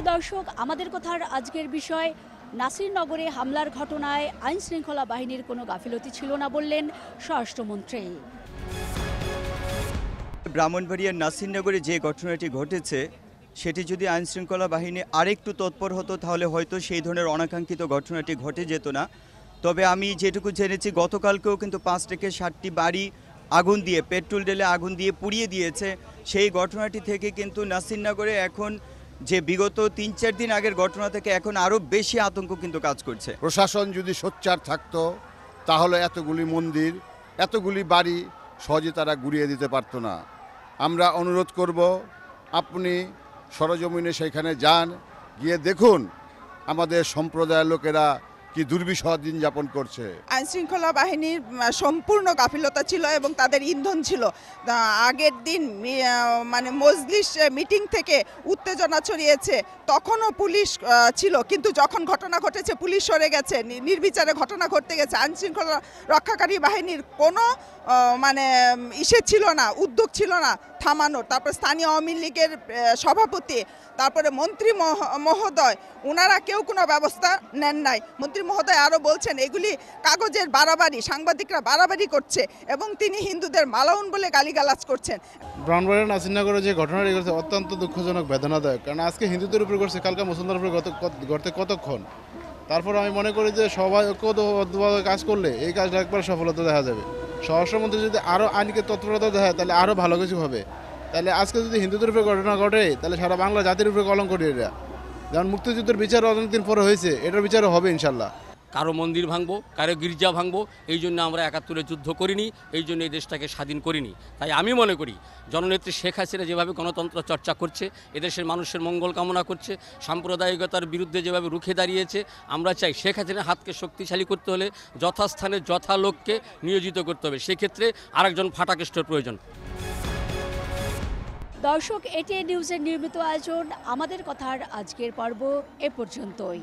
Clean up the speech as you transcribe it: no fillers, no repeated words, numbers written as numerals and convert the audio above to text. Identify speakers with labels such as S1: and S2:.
S1: প্রিয় দর্শক, আমাদের কথার আজকের বিষয় নাসিরনগরে হামলার ঘটনায় আইনশৃঙ্খলা বাহিনীর কোনো গাফিলতি ছিল না বললেন স্বরাষ্ট্রমন্ত্রী।
S2: ব্রাহ্মণবাড়িয়ার নাসিরনগরে যে ঘটনাটি ঘটেছে সেটি যদি আইনশৃঙ্খলা বাহিনী আরেকটু তৎপর হতো তাহলে হয়তো সেই ধরনের অনাকাঙ্ক্ষিত ঘটনাটি ঘটে যেত না। তবে আমি যেটুকু জেনেছি গতকালকেও কিন্তু 5 থেকে 7টি বাড়ি আগুন দিয়ে পেট্রোল ঢেলে আগুন দিয়ে পুড়িয়ে দিয়েছে। সেই ঘটনাটি থেকে কিন্তু নাসিরনগরে এখন যে বিগত 3-4 দিন আগের ঘটনা থেকে এখন আরও বেশি আতঙ্ক কিন্তু কাজ করছে।
S3: প্রশাসন যদি সোচ্চার থাকতো তাহলে এতগুলি মন্দির এতগুলি বাড়ি সহজে তারা গুড়িয়ে দিতে পারতো না। আমরা অনুরোধ করব আপনি সরজমিনে সেখানে যান, গিয়ে দেখুন আমাদের সম্প্রদায়ের লোকেরা কি দুর্বিষহ দিন যাপন করছে।
S4: আইনশৃঙ্খলা বাহিনীর সম্পূর্ণ গাফিলতা ছিল এবং তাদের ইন্ধন ছিল। আগের দিন মানে মজলিস মিটিং থেকে উত্তেজনা ছড়িয়েছে, তখনও পুলিশ ছিল, কিন্তু যখন ঘটনা ঘটেছে পুলিশ সরে গেছে, নির্বিচারে ঘটনা ঘটতে গেছে। আইনশৃঙ্খলা রক্ষাকারী বাহিনীর কোনো মানে ছিল না, উদ্যোগ ছিল না থামানোর। তারপর স্থানীয় আওয়ামী লীগের সভাপতি, তারপরে মন্ত্রী মহোদয়, ওনারা কেউ কোনো ব্যবস্থা নেন নাই। মন্ত্রী মহোদয় আরও বলছেন এগুলি কাগজের বাড়াবাড়ি, সাংবাদিকরা বাড়াবাড়ি করছে এবং তিনি হিন্দুদের মালাউন বলে গালিগালাজ করছেন।
S5: ব্রাহ্মণবাড়িয়ার নাসিরনগরে যে ঘটনাটি ঘটেছে অত্যন্ত দুঃখজনক, বেদনাদায়ক। কারণ আজকে হিন্দুদের উপর করছে, কালকে মুসলমানের উপর ঘটতে কতক্ষণ। তারপর আমি মনে করি যে সবাই ঐক্যবদ্ধভাবে কাজ করলে এই কাজটা একবার সফলতা দেখা যাবে। স্বরাষ্ট্রমন্ত্রী যদি আরও আইনকে তৎপরতা দেখায় তাহলে আরও ভালো কিছু হবে। তাহলে আজকে যদি হিন্দুদের উপরে ঘটনা ঘটে তাহলে সারা বাংলা জাতির উপরে কলঙ্ক এরা। যেমন মুক্তিযুদ্ধের বিচার অনেকদিন পরে হয়েছে, এটার বিচারও হবে ইনশাল্লাহ।
S6: কারো মন্দির ভাঙবো, কারো গির্জা ভাঙবো, এই জন্য আমরা ৭১-এ যুদ্ধ করিনি, এই জন্য এই দেশটাকে স্বাধীন করিনি। তাই আমি মনে করি জননেত্রী শেখ হাসিনা যেভাবে গণতন্ত্র চর্চা করছে, এদেশের মানুষের মঙ্গল কামনা করছে, সাম্প্রদায়িকতার বিরুদ্ধে যেভাবে রুখে দাঁড়িয়েছে, আমরা চাই শেখ হাসিনার হাতকে শক্তিশালী করতে হলে যথাস্থানে যথা লোককে নিয়োজিত করতে হবে। সেক্ষেত্রে আরেকজন ফাটাকেষ্টর প্রয়োজন।
S1: দর্শক, এটিএন নিউজের নিয়মিত আয়োজন আমাদের কথার আজকের পর্ব এ পর্যন্তই।